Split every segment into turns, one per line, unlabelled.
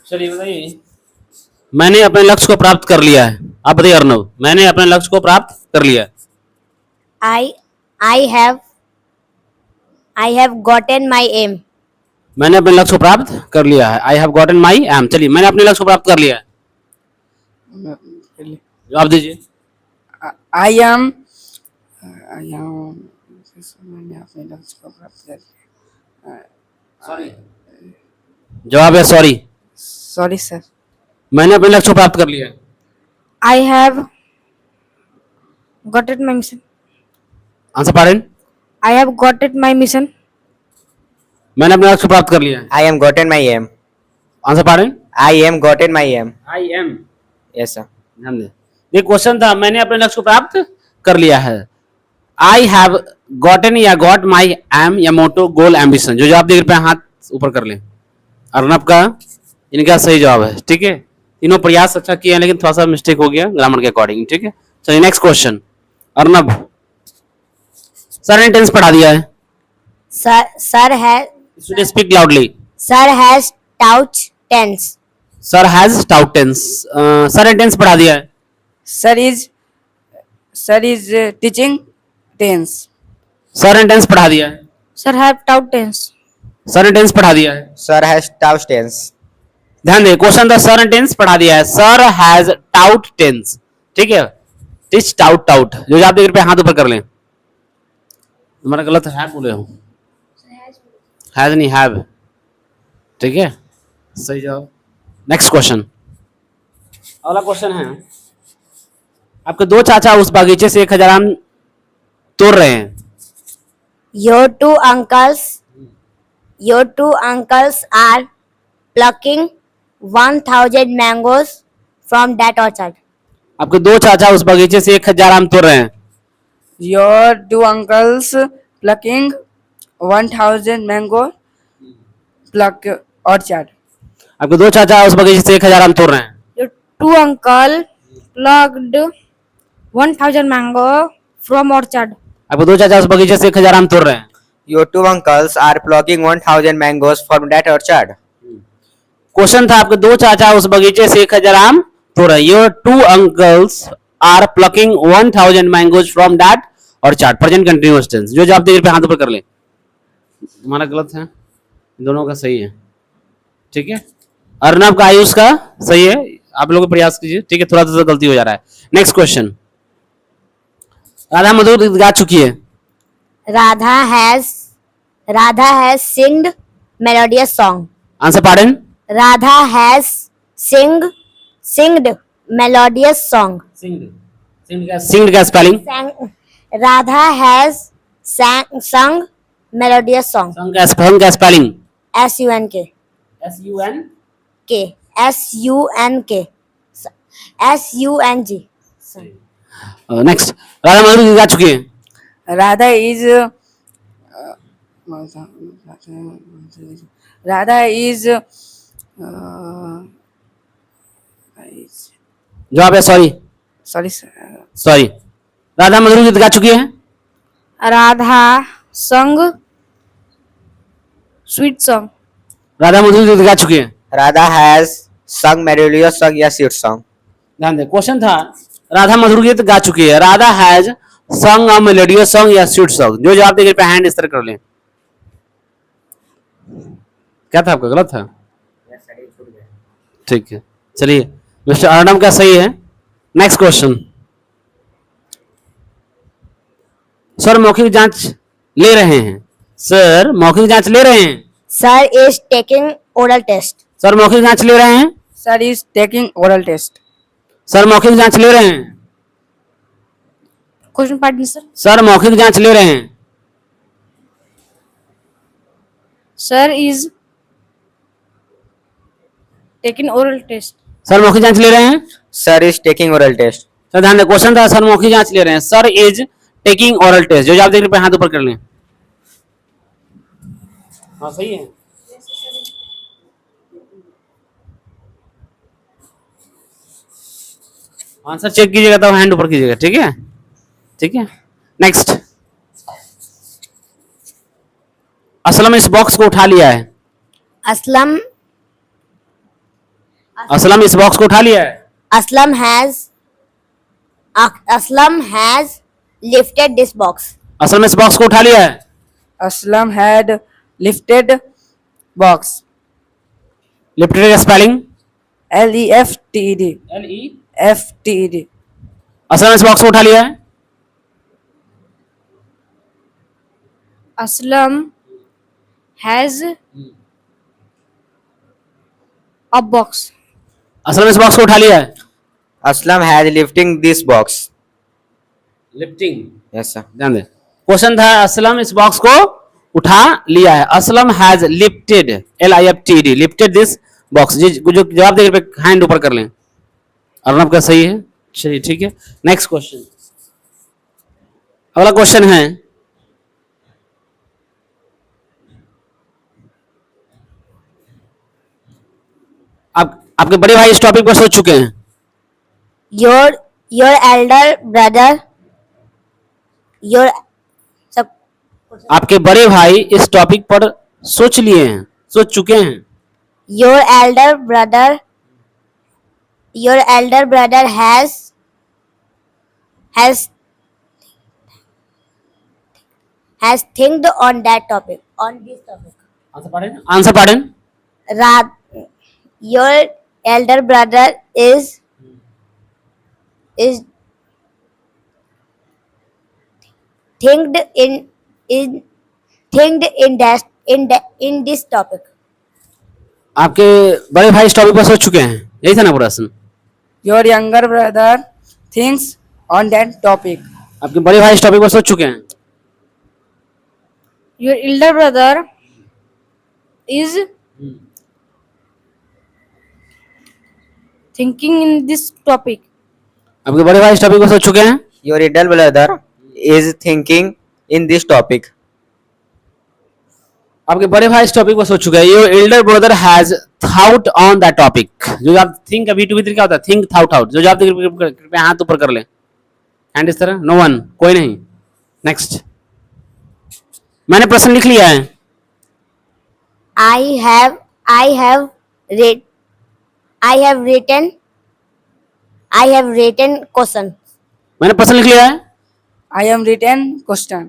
चलिए बताइए। मैंने अपने लक्ष्य को प्राप्त कर लिया है। आप बताइए अर्नव, मैंने अपने लक्ष्य को प्राप्त कर लिया है।
I I have gotten my aim.
मैंने अपने लक्ष्य को प्राप्त कर लिया है। I have gotten my aim. चलिए, मैंने अपने लक्ष्य को प्राप्त कर लिया है। जवाब दीजिए।
आई एम मैंने अपने लक्ष्य को प्राप्त कर लिया।
सॉरी, जवाब है सॉरी।
Sorry sir.
मैंने अपने लक्ष्य को प्राप्त कर लिया है।
I have gotten my mission.
Answer pardon.
I have gotten my mission.
मैंने अपने लक्ष्य को प्राप्त कर लिया है।
I am gotten my aim.
Answer pardon.
I am gotten my aim.
I am.
Yes sir.
ध्यान दें, ये क्वेश्चन था मैंने अपने लक्ष्य को प्राप्त कर लिया है। आई हैव गॉटन या गॉट माई एम या मोटो गोल एम्बिशन। जो जवाब देख रहे हैं हाथ ऊपर कर लें। अर्नब का इनका सही जवाब है। ठीक है, तीनों प्रयास अच्छा किए हैं लेकिन थोड़ा सा मिस्टेक हो गया ग्रामर के अकॉर्डिंग। ठीक है, चलिए नेक्स्ट क्वेश्चन। अर्नब, सर ने टेंस पढ़ा दिया है। Speak loudly.
Sir has taught tense.
Sir has taught tense. Sir ने टेंस पढ़ा दिया है।
Sir is teaching tense.
Sir ने टेंस पढ़ा दिया है।
Sir have taught tense.
Sir ने टेंस पढ़ा दिया है।
Sir has taught tense.
ध्यान दें, क्वेश्चन था सर ने टेंस पढ़ा दिया है। Sir has taught tense. ठीक है, टिच टाउट टाउट। जो जवाब देख रहे हैं हाथ ऊपर कर लें। तुम्हारा गलत है बोले हो। हैज नहीं, हैव। ठीक है, सही जवाब। Next question. अगला क्वेश्चन है, आपके दो चाचा उस बागीचे से 1000 आम तोड़ रहे हैं।
Your two uncles are plucking 1000 mangoes from that orchard.
आपके दो चाचा उस बगीचे से 1000 आम तोड़ रहे हैं।
Your two uncles plucking 1000 mango pluck orchard.
आपके दो चाचा उस बगीचे से 1000 आम तोड़ रहे हैं।
Your two uncle plucked 1000 mango from orchard.
आपके दो चाचा उस बगीचे से 1000 आम तोड़ रहे हैं।
Your two uncles are plucking 1000 mangoes from that orchard.
Question था आपके दो चाचा उस बगीचे से 1000 आम तोड़ रहे हैं। Your two uncles are plucking 1000 mangoes from that orchard. Present continuous tense. जो जवाब देख रहे हैं हाथ ऊपर कर ले। तुम्हारा गलत है, दोनों का सही है। ठीक है, अर्नब का आयुष का सही है। आप लोग प्रयास कीजिए। ठीक है, थोड़ा सा गलती हो जा रहा है। Next question. राधा मधुर गीत गा चुकी है।
Radha has singed melodious song.
Answer pardon.
Radha has singed melodious song.
Sing का spelling.
Radha has sung melodious song.
Sung का spelling.
SUNK.
SUN
SUNK. SUNG.
Next. Radha मधुर गीत गा चुकी है।
राधा इज
जवाब है सॉरी।
सॉरी
सॉरी, राधा मधुर गीत गा चुकी है।
Radha sung sweet song.
Radha मधुर गीत गा चुकी है।
Radha has sung melodious song या sweet song.
ध्यान दे, क्वेश्चन था राधा मधुर गीत गा चुकी है। Radha has song a melodious song या स्वीट सॉन्ग। जो जवाब देखे पे हैंड इस तरह कर लें। क्या था आपका? गलत था। ठीक है, चलिए मिस्टर अर्नब का सही है। Next question. सर मौखिक जांच ले रहे हैं। सर मौखिक जांच ले रहे हैं।
Sir is taking oral test.
Sir मौखिक जांच ले रहे हैं।
Sir is taking oral test.
Sir मौखिक जांच ले रहे हैं।
Question pardon sir.
सर मौखिक जांच ले रहे हैं।
Sir is taking oral test.
Sir मौखिक जांच ले रहे हैं।
Sir is taking oral test.
Sir ध्यान दें, क्वेश्चन था सर मौखिक जांच ले रहे हैं। Sir is taking oral test. जो जवाब देख रहे हैं हाथ ऊपर कर लें। हाँ सही है। आंसर चेक कीजिएगा तब हैंड ऊपर कीजिएगा। ठीक है, ठीक है। नेक्स्ट। असलम इस बॉक्स को उठा लिया है।
Aslam
असलम इस बॉक्स को उठा लिया है.
Aslam has lifted this box.
Aslam इस बॉक्स को उठा लिया है.
Aslam had lifted box.
Lifted का स्पेलिंग
Lefted. Fted.
असलम इस बॉक्स को उठा लिया है.
Aslam has a box.
Aslam इस बॉक्स को उठा लिया है.
Aslam has lifting this box.
Lifting.
Yes, sir.
ध्यान दे. क्वेश्चन था असलम इस बॉक्स को उठा लिया है. Aslam has lifted LIFTED lifted this box. जो जवाब देने पे हैंड ऊपर कर लें. अर्नब का सही है. चलिए ठीक है. Next question. अगला क्वेश्चन है आपके बड़े भाई इस टॉपिक पर सोच चुके हैं.
Your elder brother. Your सब
आपके बड़े भाई इस टॉपिक पर सोच लिए हैं, सोच चुके हैं.
your elder brother has thinked on that topic, on this topic.
Answer pardon.
Your elder brother is thinked in this topic.
आपके बड़े भाई इस टॉपिक पर सोच चुके हैं. यही था ना प्रश्न.
Your younger brother thinks on that topic.
आपके बड़े भाई इस टॉपिक पर सोच चुके हैं.
Your elder brother is thinking in this topic.
आपके बड़े भाई इस टॉपिक पर सोच चुके हैं.
Your elder brother is thinking in this topic.
आपके बड़े भाई इस टॉपिक पर सोच चुके हैं. Your Elder brother has thought on that topic. जो आप थिंक अभी टू भी क्या होता है? Think thought out. जो आप कृपया हाथ ऊपर कर लें. हैंड इस तरह. No one. कोई नहीं. नेक्स्ट. मैंने प्रश्न लिख लिया है.
I have written question.
मैंने प्रश्न लिख लिया है.
I am written question.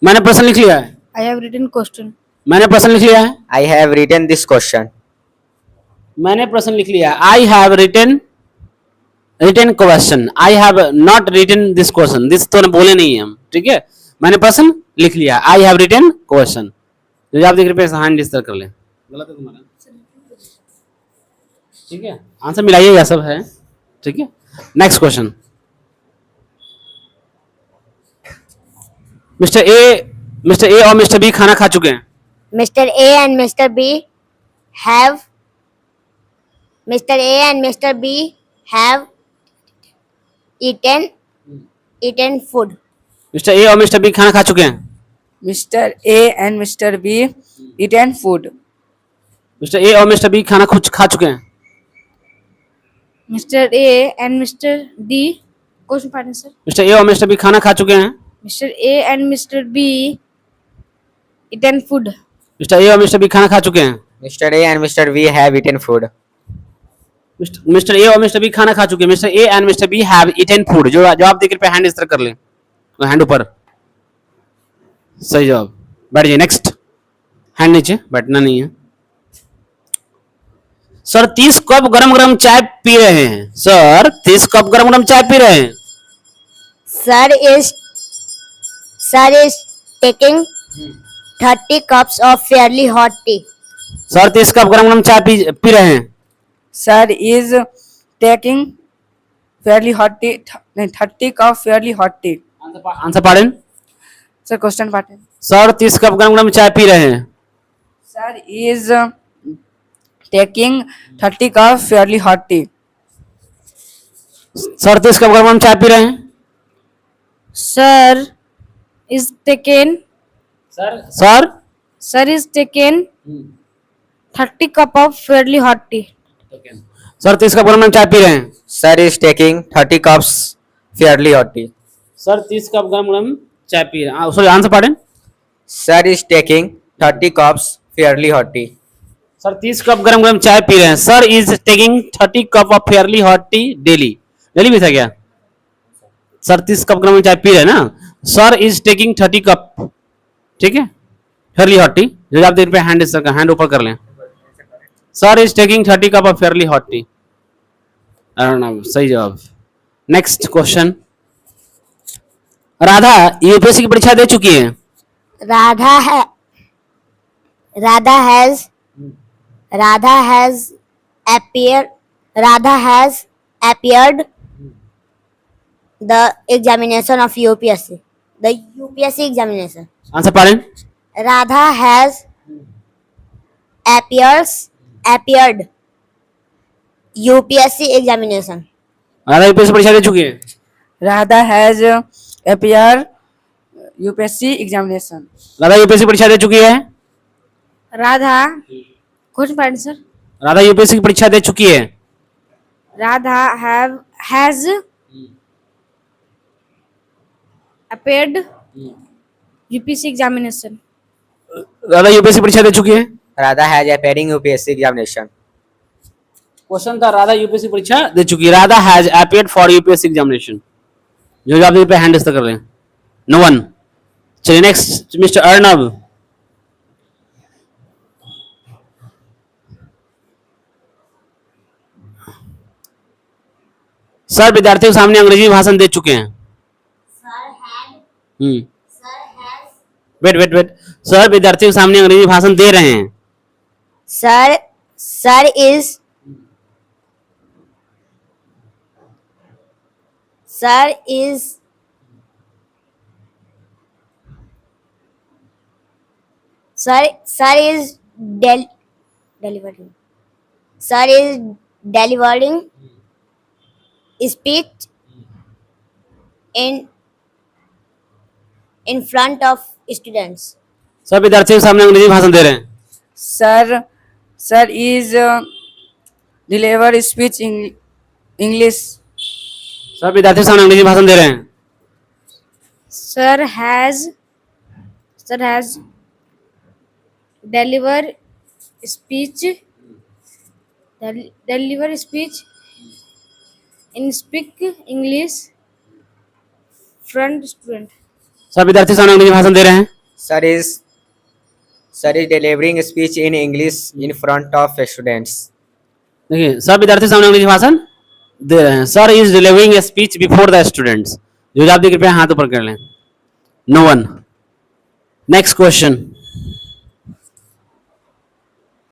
मैंने प्रश्न लिख लिया है.
I have written question.
मैंने प्रश्न लिख लिया है.
I have written this question.
मैंने प्रश्न लिख लिया है. I have written question. I have not written this question. This तो बोले नहीं हम. ठीक है. मैंने प्रश्न लिख लिया. I have written question. जो आप देख रहे हैं हैंड इस तरह कर ले. गलत है तुम्हारा. ठीक है. आंसर मिलाइए. यह सब है. ठीक है. Next question. मिस्टर ए और मिस्टर बी खाना खा चुके हैं.
Mr. A and Mr. B have eaten food.
Mister A और मिस्टर बी खाना खा चुके हैं.
Mr. A and Mr. B eaten food.
Mister A और मिस्टर बी खाना खा चुके हैं.
Mr. A and Mr. D. Question pardon, sir.
Mister A और मिस्टर बी खाना खा चुके हैं.
Mr. A and Mr. B eaten food.
Mister A और मिस्टर बी खाना खा चुके हैं.
Mr. A and Mr. B have eaten food.
Mister A और मिस्टर बी खाना खा चुके हैं. Mister A and mister B have eaten food. जो जवाब देकर पे हैंड इस तरह कर लें. हैंड ऊपर. सही जवाब. बैठ जाइए. नेक्स्ट. हैंड नीचे. बैठना नहीं है. सर 30 कप गरम चाय पी रहे हैं. सर 30 कप गरम चाय पी रहे हैं.
Sir is taking 30 cups of fairly hot tea.
Sir 30 cup गरम चाय पी रहे हैं.
Sir is taking fairly hot tea. 30 cup fairly hot tea.
Answer pardon.
Sir, question pattern.
Sir 30 cup गरम चाय पी रहे हैं.
Sir is taking 30 cup fairly hot tea.
Sir 30 cup गरम चाय पी रहे हैं.
Sir is taken
sir
is taken 30 cup of fairly hot tea.
Sir 30 cup गरम चाय पी रहे हैं.
Sir is taking 30 cups fairly hot tea.
Sir 30 cup गरम चाय पी रहे हैं. Sorry answer pardon.
Sir is taking 30 cups fairly hot tea.
Sir 30 cup गरम गरम चाय पी रहे हैं. Sir is taking 30 cup of Fairlie hot T daily. Daily भी था क्या? सर 30 कप गरम चाय पी रहे हैं ना. Sir is taking 30 cup. ठीक है, फेयरली हॉट टी. जो आप देख पे हैंड ऊपर कर लें. Sir is taking 30 cup of Fairlie hot T. सही जवाब. Next question. राधा यूपीएससी की परीक्षा दे चुकी है.
Radha ha- Radha has appeared the examination of UPSC. The UPSC examination.
Answer पढ़ें.
Radha has appeared UPSC examination.
Radha UPSC परीक्षा दे चुकी है.
Radha has appeared UPSC examination.
Radha UPSC परीक्षा दे चुकी है.
राधा क्वेश्चन पढ़ सर.
राधा यूपीएससी की परीक्षा दे चुकी है.
Radha has appeared UPSC examination.
Radha UPSC परीक्षा दे चुकी है.
Radha has appearing UPSC examination.
Question था राधा यूपीएससी परीक्षा दे चुकी है. Radha has appeared for UPSC examination. जो आप पे हैंड इस कर लें. No one. चलिए नेक्स्ट मिस्टर अर्नब. सर विद्यार्थियों के सामने अंग्रेजी भाषण दे चुके हैं. Wait wait wait. सर विद्यार्थियों के सामने अंग्रेजी भाषण दे रहे हैं.
Sir is delivering. Sir is delivering speech in front of students.
Sir विद्यार्थियों के सामने अंग्रेजी भाषण दे रहे हैं.
Sir is deliver speech in English.
Sir विद्यार्थियों के सामने अंग्रेजी भाषण दे रहे हैं.
Sir has deliver speech in speak English front student.
Sir विद्यार्थी सामने अंग्रेजी भाषण दे रहे हैं.
Sir is delivering speech in English in front of students.
देखिए सब विद्यार्थी सामने अंग्रेजी भाषण दे रहे हैं. Sir is delivering a speech before the students. जो आप कृपया हाथ ऊपर कर लें. No one. Next question.